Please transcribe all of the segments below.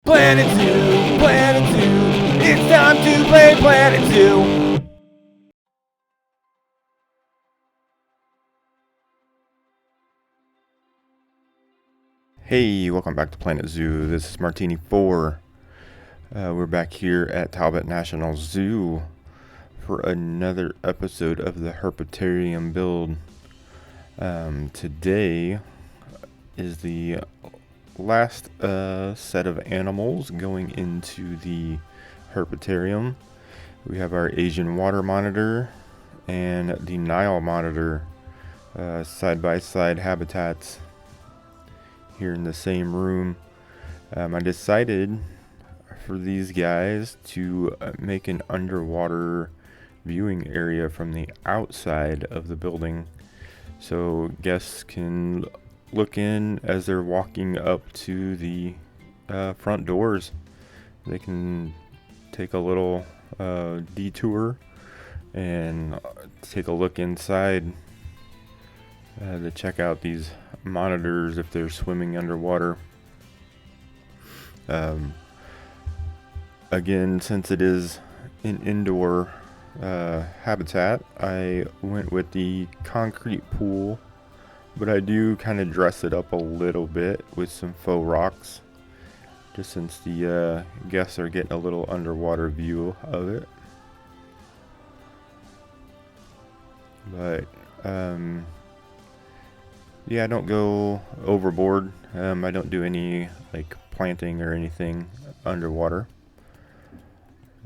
Planet Zoo, Planet Zoo, it's time to play Planet Zoo. Hey, welcome back to Planet Zoo. This is Martini 4. We're back here at Talbot National Zoo for another episode of the Herpetarium build. Today is the last set of animals going into the Herpetarium. We have our Asian water monitor and the Nile monitor, side-by-side habitats here in the same room. I decided for these guys to make an underwater viewing area from the outside of the building, so guests can look in as they're walking up to the front doors. They can take a little detour and take a look inside to check out these monitors if they're swimming underwater. Again, since it is an indoor habitat, I went with the concrete pool, but I do kind of dress it up a little bit with some faux rocks, just since the guests are getting a little underwater view of it. But yeah, I don't go overboard. I don't do any like planting or anything underwater.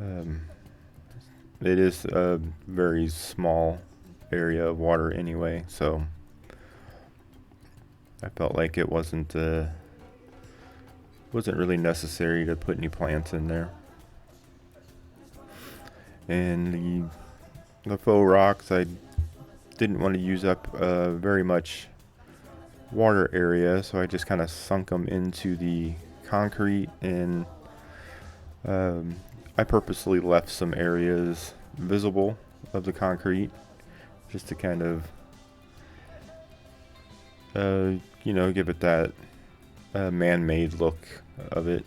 It is a very small area of water anyway, so I felt like it wasn't really necessary to put any plants in there. And the faux rocks, I didn't want to use up very much water area, so I just kind of sunk them into the concrete, and I purposely left some areas visible of the concrete just to kind of give it that man-made look of it.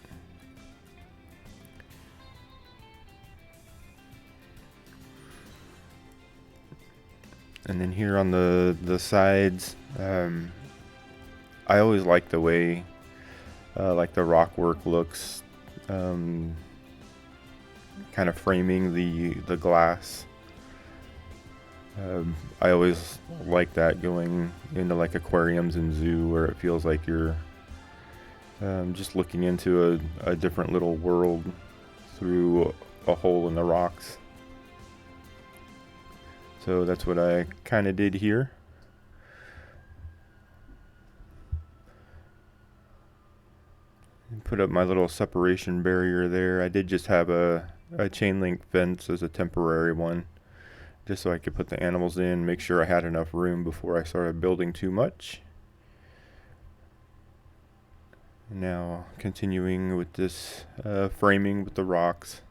And then here on the sides, I always like the way like the rock work looks, kind of framing the glass. I always like that going into like aquariums and zoo, where it feels like you're just looking into a different little world through a hole in the rocks. So that's what I kind of did here. Put up my little separation barrier there. I did just have a chain link fence as a temporary one, just so I could put the animals in, make sure I had enough room before I started building too much. Now continuing with this framing with the rocks.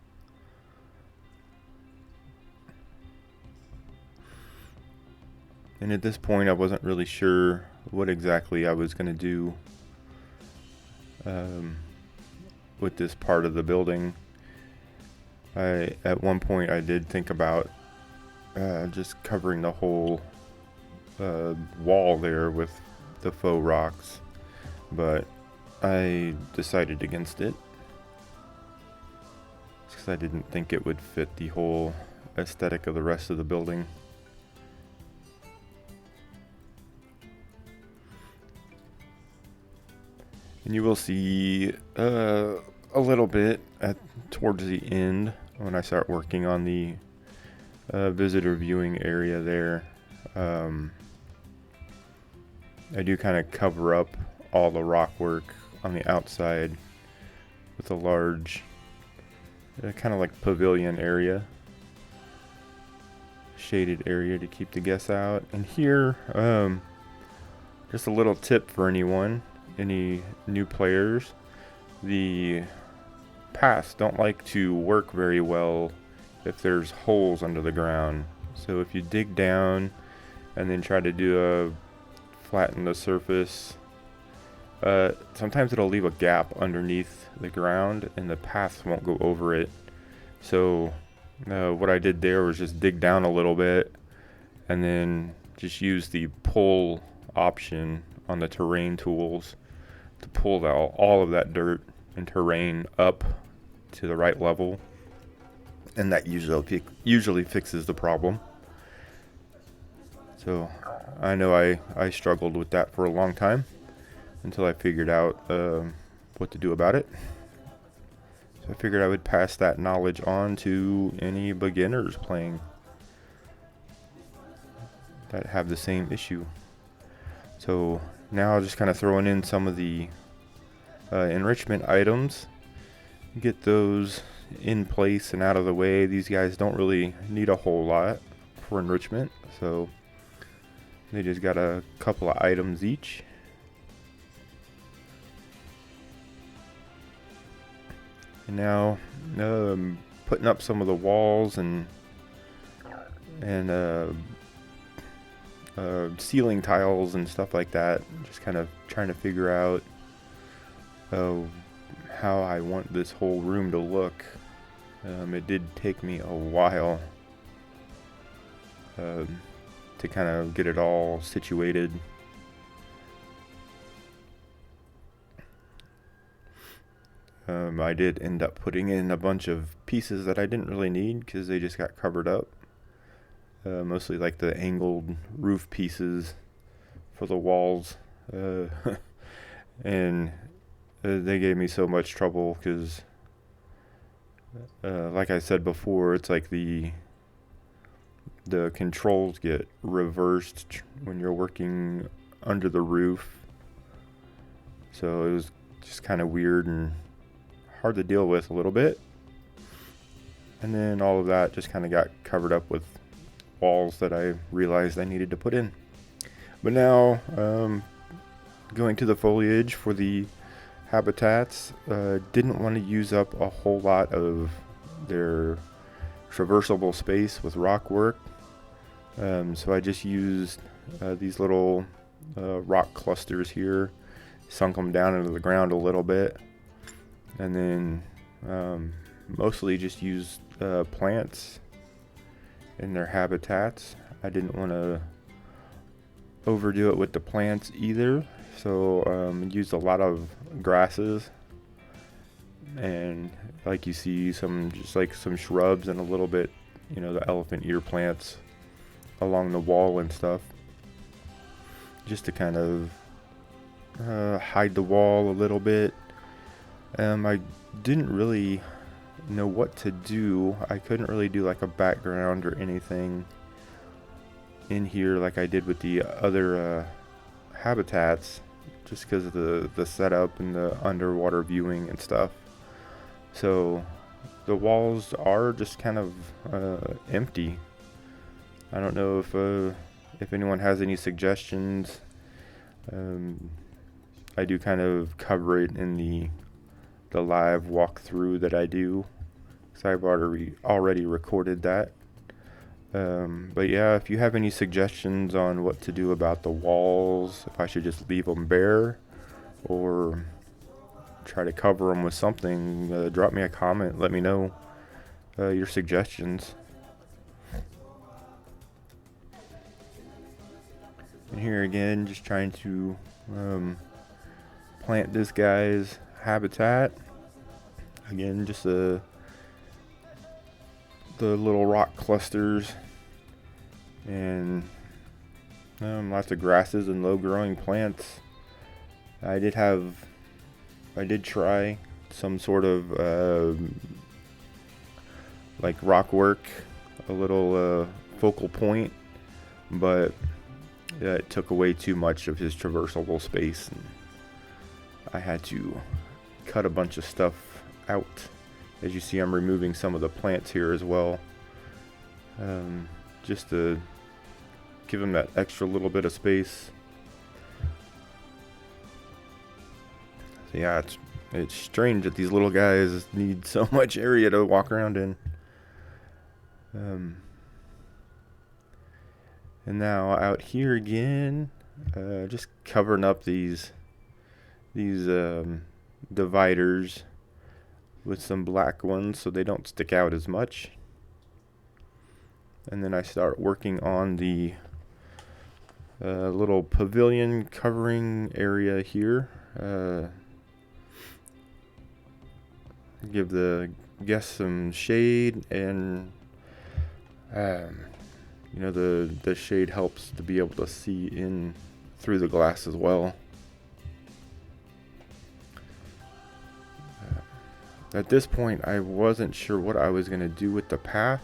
And at this point I wasn't really sure what exactly I was going to do with this part of the building. At one point I did think about just covering the whole wall there with the faux rocks, but I decided against it because I didn't think it would fit the whole aesthetic of the rest of the building. And you will see a little bit towards the end when I start working on the visitor viewing area there. I do kind of cover up all the rock work on the outside with a large kind of like pavilion area, shaded area to keep the guests out. And here, just a little tip for any new players: the paths don't like to work very well if there's holes under the ground. So if you dig down and then try to flatten the surface sometimes it'll leave a gap underneath the ground and the paths won't go over it. So what I did there was just dig down a little bit and then just use the pull option on the terrain tools to pull all of that dirt and terrain up to the right level, and that usually fixes the problem. So I know I struggled with that for a long time until I figured out what to do about it. So I figured I would pass that knowledge on to any beginners playing that have the same issue. So now just kind of throwing in some of the enrichment items, get those in place and out of the way. These guys don't really need a whole lot for enrichment, so they just got a couple of items each. And now putting up some of the walls and ceiling tiles and stuff like that. Just kind of trying to figure out how I want this whole room to look. It did take me a while to kind of get it all situated. I did end up putting in a bunch of pieces that I didn't really need because they just got covered up. Mostly like the angled roof pieces for the walls. And they gave me so much trouble because, like I said before, it's like the controls get reversed when you're working under the roof. So it was just kind of weird and hard to deal with a little bit. And then all of that just kind of got covered up with walls that I realized I needed to put in. But now, going to the foliage for the habitats, didn't want to use up a whole lot of their traversable space with rock work. So I just used these little rock clusters here, sunk them down into the ground a little bit, and then mostly just used plants in their habitats. I didn't want to overdo it with the plants either, so used a lot of grasses, and like you see some shrubs and a little bit, the elephant ear plants along the wall and stuff, just to kind of hide the wall a little bit. I didn't really know what to do. I couldn't really do like a background or anything in here like I did with the other habitats, just because of the setup and the underwater viewing and stuff. So the walls are just kind of empty. I don't know if anyone has any suggestions. I do kind of cover it in the live walkthrough that I do, because I've already recorded that. But yeah, if you have any suggestions on what to do about the walls, if I should just leave them bare or try to cover them with something, drop me a comment, let me know your suggestions. And here again, just trying to plant this guy's habitat. Again, just the little rock clusters and lots of grasses and low growing plants. I did try some sort of like rock work, a little focal point, but it took away too much of his traversable space, and I had to cut a bunch of stuff out. As you see, I'm removing some of the plants here as well, just to give him that extra little bit of space. So yeah, it's strange that these little guys need so much area to walk around in. And now out here again, just covering up these these dividers with some black ones so they don't stick out as much. And then I start working on the little pavilion covering area here. Give the guests some shade, and you know, the shade helps to be able to see in through the glass as well. At this point, I wasn't sure what I was going to do with the path.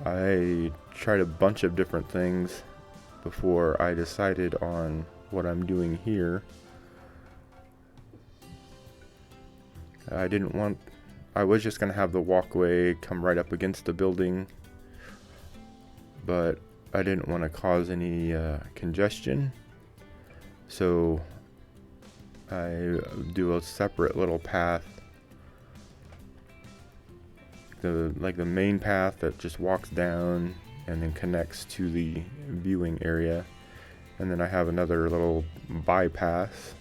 I tried a bunch of different things before I decided on what I'm doing here. I was just going to have the walkway come right up against the building, but I didn't want to cause any congestion. So I do a separate little path, like the main path that just walks down and then connects to the viewing area, and then I have another little bypass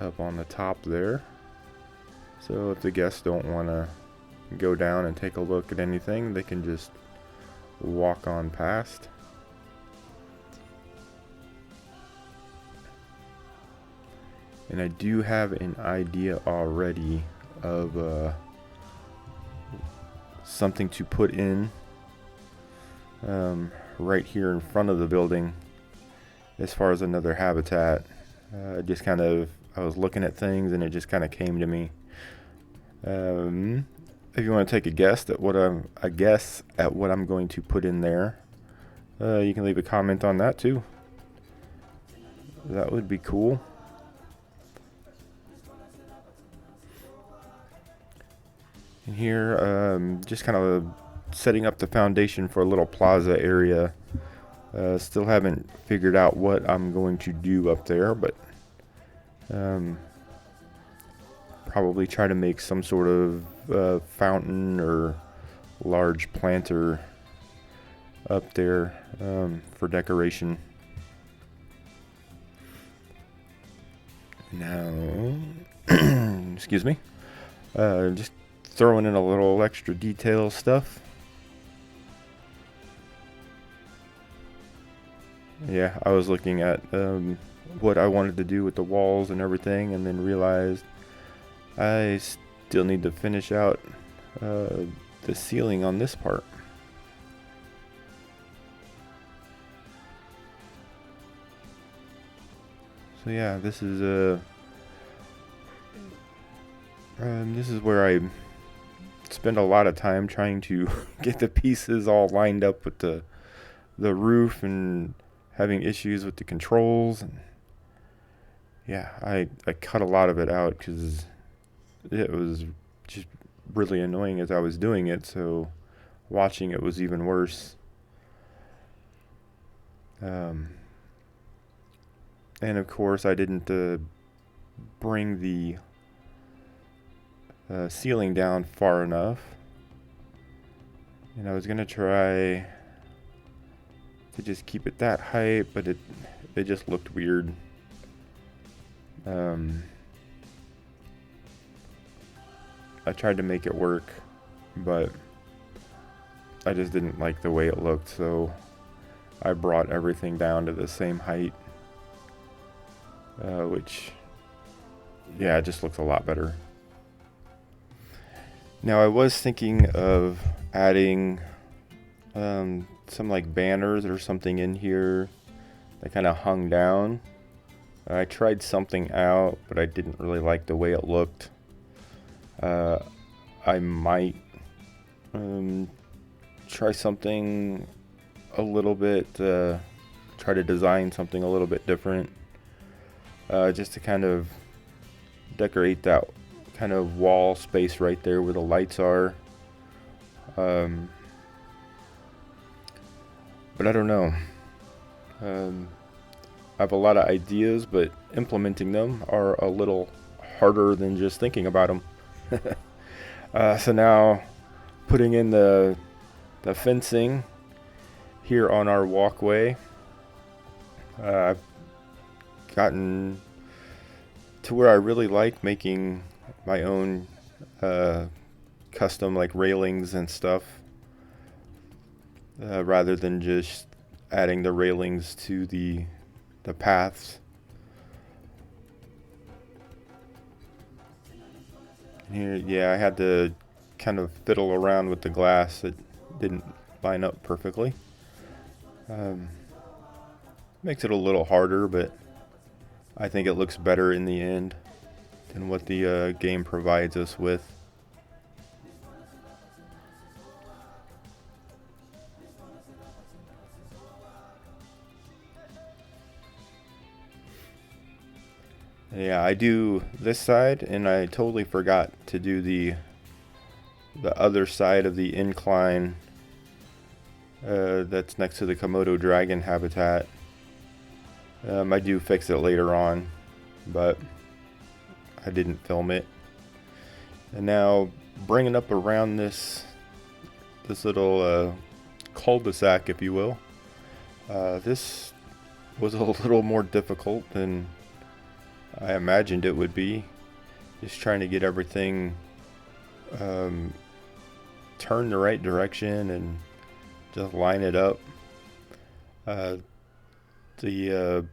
up on the top there. So if the guests don't want to go down and take a look at anything, they can just walk on past. And I do have an idea already of something to put in right here in front of the building as far as another habitat. I was looking at things and it just kind of came to me. If you want to take a guess at what I'm going to put in there, you can leave a comment on that too. That would be cool. And here, just kind of setting up the foundation for a little plaza area. Still haven't figured out what I'm going to do up there, but probably try to make some sort of fountain or large planter up there for decoration. Now, excuse me, just throwing in a little extra detail stuff. Yeah, I was looking at what I wanted to do with the walls and everything, and then realized I still need to finish out the ceiling on this part. So yeah, this is where I spend a lot of time trying to get the pieces all lined up with the roof, and having issues with the controls. And yeah, I cut a lot of it out because it was just really annoying as I was doing it, so watching it was even worse. And of course I didn't bring the ceiling down far enough, and I was gonna try to just keep it that height, but it just looked weird. I tried to make it work, but I just didn't like the way it looked, so I brought everything down to the same height, which, yeah, it just looks a lot better. Now, I was thinking of adding some like banners or something in here that kind of hung down. I tried something out, but I didn't really like the way it looked. I might try something a little bit, try to design something a little bit different, just to kind of decorate that kind of wall space right there where the lights are. But I don't know. I have a lot of ideas, but implementing them are a little harder than just thinking about them. So now, putting in the fencing here on our walkway. I've gotten to where I really like making my own custom like railings and stuff, rather than just adding the railings to the paths. Here, yeah, I had to kind of fiddle around with the glass. It didn't line up perfectly. Makes it a little harder, but I think it looks better in the end than what the game provides us with. Yeah, I do this side, and I totally forgot to do the other side of the incline that's next to the Komodo dragon habitat. I do fix it later on, but I didn't film it. And now bringing up around this little cul-de-sac, if you will. This was a little more difficult than I imagined it would be. Just trying to get everything turned the right direction and just line it up. The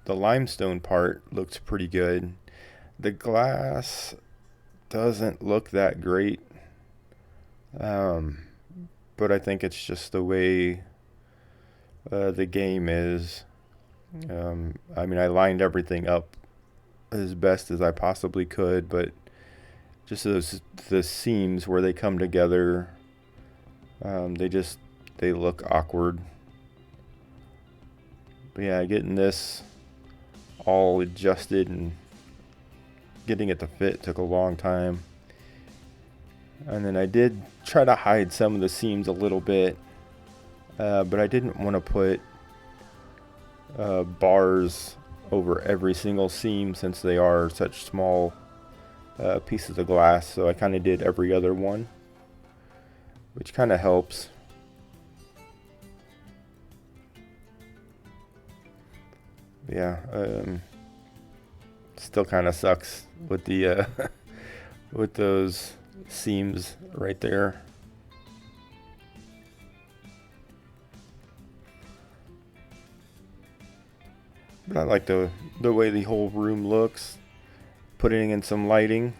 limestone part looks pretty good. The glass doesn't look that great, but I think it's just the way the game is. I mean, I lined everything up as best as I possibly could, but just the seams where they come together, they look awkward. But yeah, getting this all adjusted and getting it to fit took a long time. And then I did try to hide some of the seams a little bit, but I didn't want to put bars over every single seam since they are such small pieces of glass. So I kind of did every other one, which kind of helps. Yeah, still kind of sucks with the with those seams right there. But I like the way the whole room looks. Putting in some lighting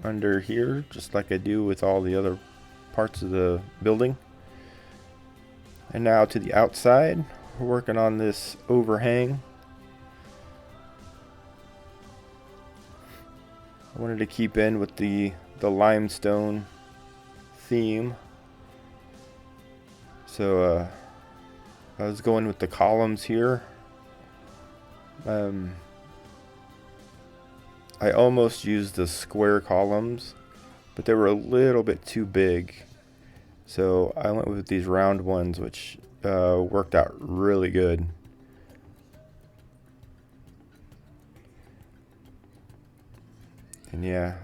under here, just like I do with all the other parts of the building. And now to the outside, we're working on this overhang. I wanted to keep in with the limestone theme. So I was going with the columns here. I almost used the square columns, but they were a little bit too big. So I went with these round ones, which worked out really good. And yeah,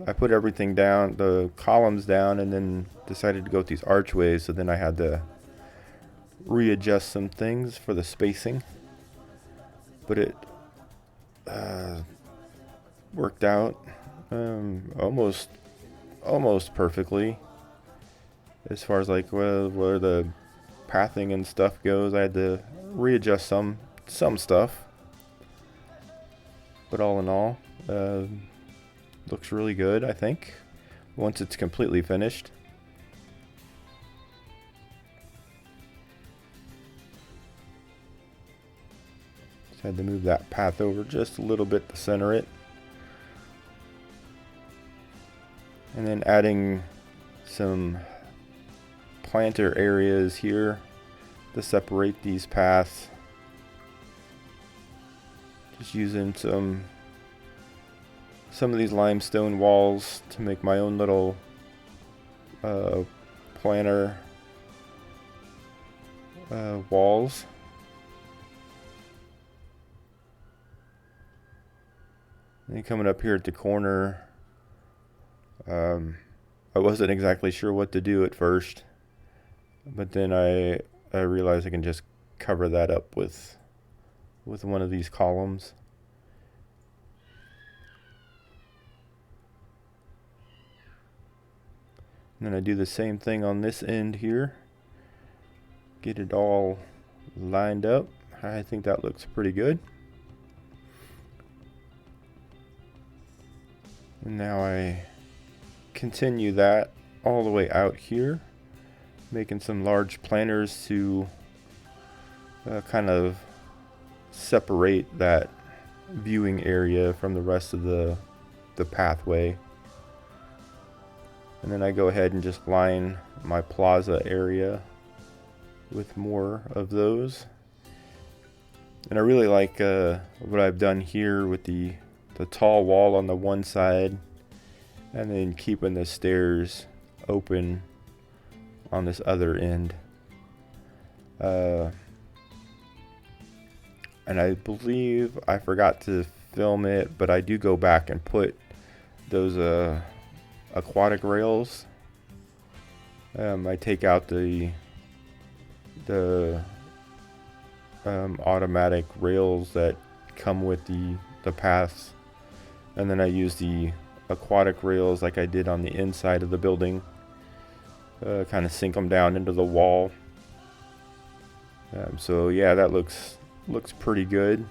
I put everything down, the columns down, and then decided to go with these archways. So then I had to readjust some things for the spacing. But it worked out almost perfectly. As far as like where the pathing and stuff goes, I had to readjust some stuff. But all in all, looks really good, I think, once it's completely finished. Just had to move that path over just a little bit to center it. And then adding some planter areas here to separate these paths. Just using some of these limestone walls to make my own little planter walls. And then coming up here at the corner, I wasn't exactly sure what to do at first, but then I realized I can just cover that up with with one of these columns. And then I do the same thing on this end here. Get it all lined up. I think that looks pretty good. And now I continue that all the way out here, making some large planters to kind of separate that viewing area from the rest of the pathway. And then I go ahead and just line my plaza area with more of those. And I really like what I've done here with the tall wall on the one side, and then keeping the stairs open on this other end. And I believe I forgot to film it, but I do go back and put those aquatic rails. I take out the automatic rails that come with the paths, and then I use the aquatic rails like I did on the inside of the building, kind of sink them down into the wall. So yeah, that looks pretty good.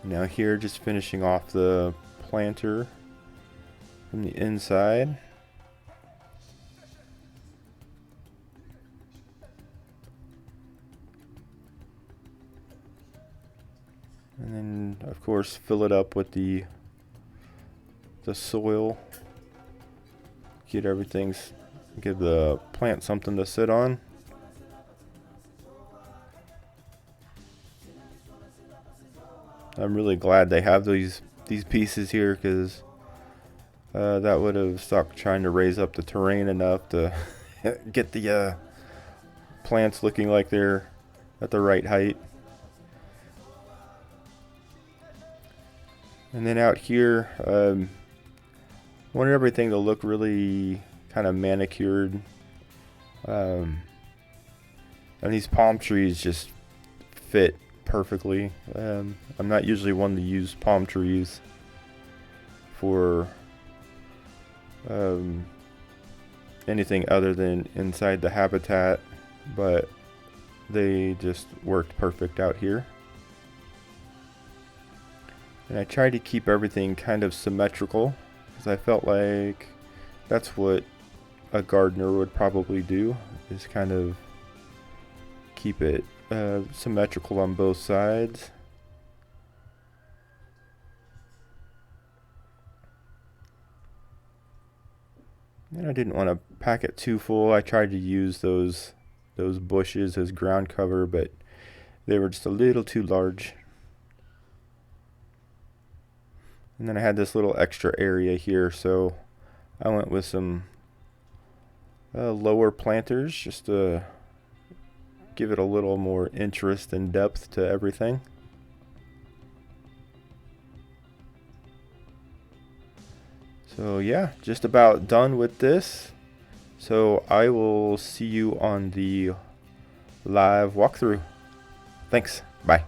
Now here, just finishing off the planter from the inside. And then of course fill it up with the soil. Give the plant something to sit on. I'm really glad they have these pieces here, because that would have sucked trying to raise up the terrain enough to get the plants looking like they're at the right height. And then out here, wanted everything to look really kind of manicured. And these palm trees just fit perfectly. I'm not usually one to use palm trees for anything other than inside the habitat, but they just worked perfect out here. And I tried to keep everything kind of symmetrical, because I felt like that's what a gardener would probably do, is kind of keep it symmetrical on both sides. And I didn't want to pack it too full. I tried to use those bushes as ground cover, but they were just a little too large. And then I had this little extra area here, so I went with some lower planters just to give it a little more interest and depth to everything. So yeah, just about done with this. So I will see you on the live walkthrough. Thanks. Bye.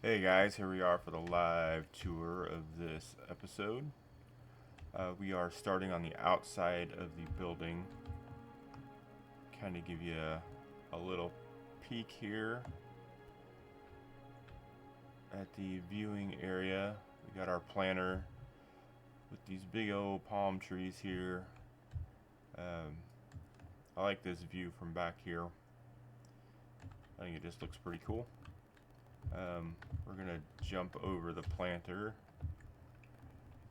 Hey guys, here we are for the live tour of this episode. We are starting on the outside of the building. Kind of give you a little peek here at the viewing area. We got our planter with these big old palm trees here. I like this view from back here. I think it just looks pretty cool. We're gonna jump over the planter,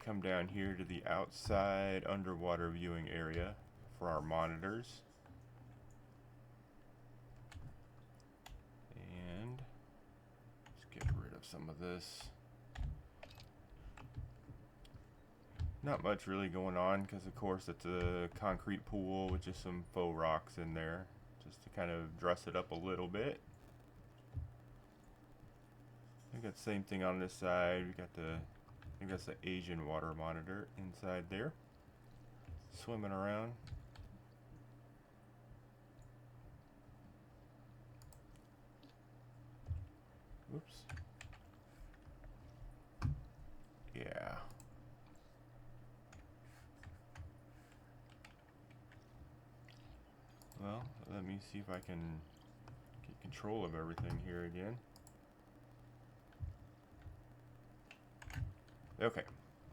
come down here to the outside underwater viewing area for our monitors, and let's get rid of some of this. Not much really going on, because of course it's a concrete pool with just some faux rocks in there, just to kind of dress it up a little bit. We got the same thing on this side. We got the, I think that's the Asian water monitor inside there, swimming around. Oops. Yeah. Well, let me see if I can get control of everything here again. Okay,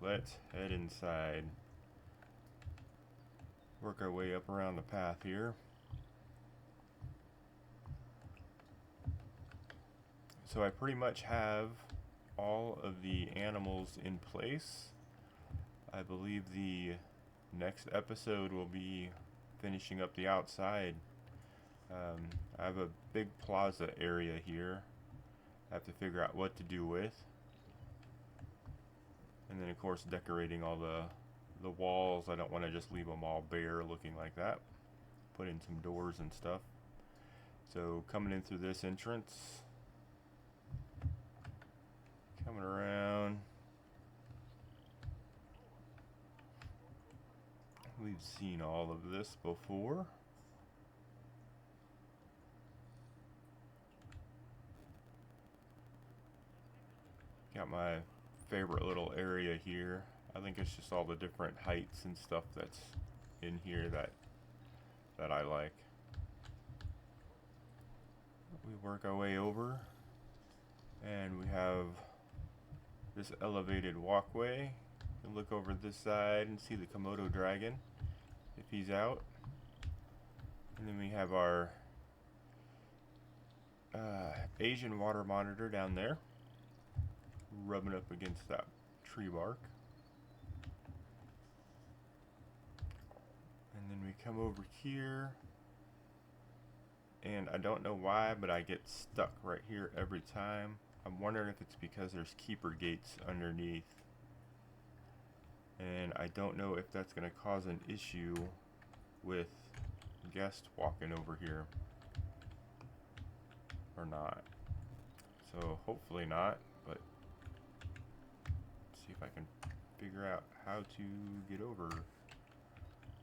let's head inside. Work our way up around the path here. So I pretty much have all of the animals in place. I believe the next episode will be finishing up the outside. I have a big plaza area here I have to figure out what to do with. And then of course decorating all the walls. I don't want to just leave them all bare looking like that. Put in some doors and stuff. So coming in through this entrance, coming around, we've seen all of this before. Got my favorite little area here. I think it's just all the different heights and stuff that's in here that I like. We work our way over and we have this elevated walkway. You can look over this side and see the Komodo dragon if he's out. And then we have our Asian water monitor down there, rubbing up against that tree bark. And then we come over here, and I don't know why, but I get stuck right here every time. I'm wondering if it's because there's keeper gates underneath, and I don't know if that's going to cause an issue with guests walking over here or not. So hopefully not, but let's see if I can figure out how to get over.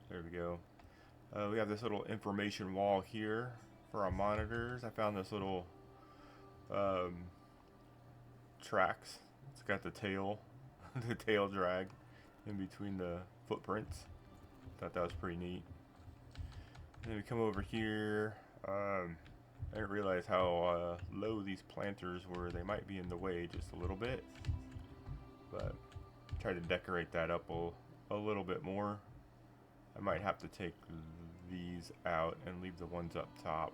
There we go. We have this little information wall here for our monitors. I found this little tracks. It's got the tail, the tail drag in between the footprints. Thought that was pretty neat. And then we come over here. I didn't realize how low these planters were. They might be in the way just a little bit, but try to decorate that up a little bit more. I might have to take these out and leave the ones up top.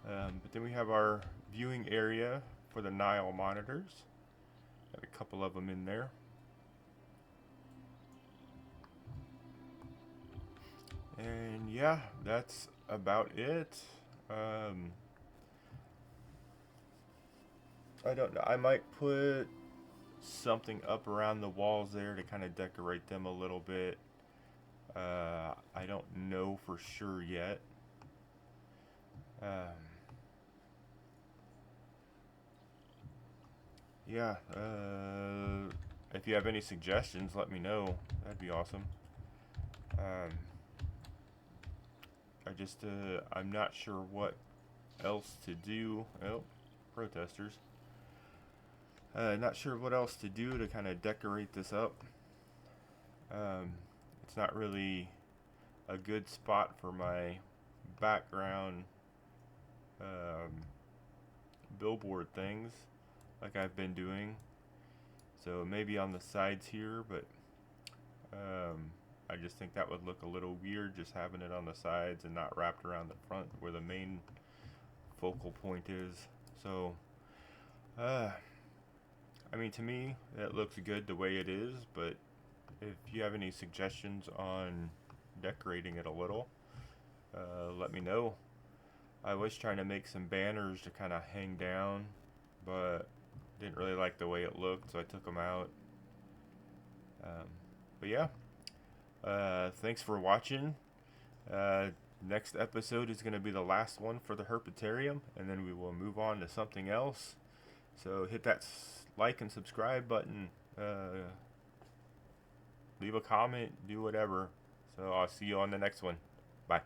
But then we have our viewing area for the Nile monitors. Got a couple of them in there. And yeah, that's about it. I don't know. I might put something up around the walls there to kind of decorate them a little bit. I don't know for sure yet. Yeah, if you have any suggestions, let me know. That'd be awesome. I'm not sure what else to do. Oh, protesters. Not sure what else to do to kind of decorate this up. It's not really a good spot for my background billboard things like I've been doing. So maybe on the sides here, but I just think that would look a little weird just having it on the sides and not wrapped around the front where the main focal point is. So I mean, to me it looks good the way it is, but if you have any suggestions on decorating it a little, let me know. I was trying to make some banners to kind of hang down, but didn't really like the way it looked, so I took them out. But yeah, thanks for watching. Next episode is going to be the last one for the Herpetarium, and then we will move on to something else. So hit that like and subscribe button. Leave a comment, do whatever. So I'll see you on the next one. Bye.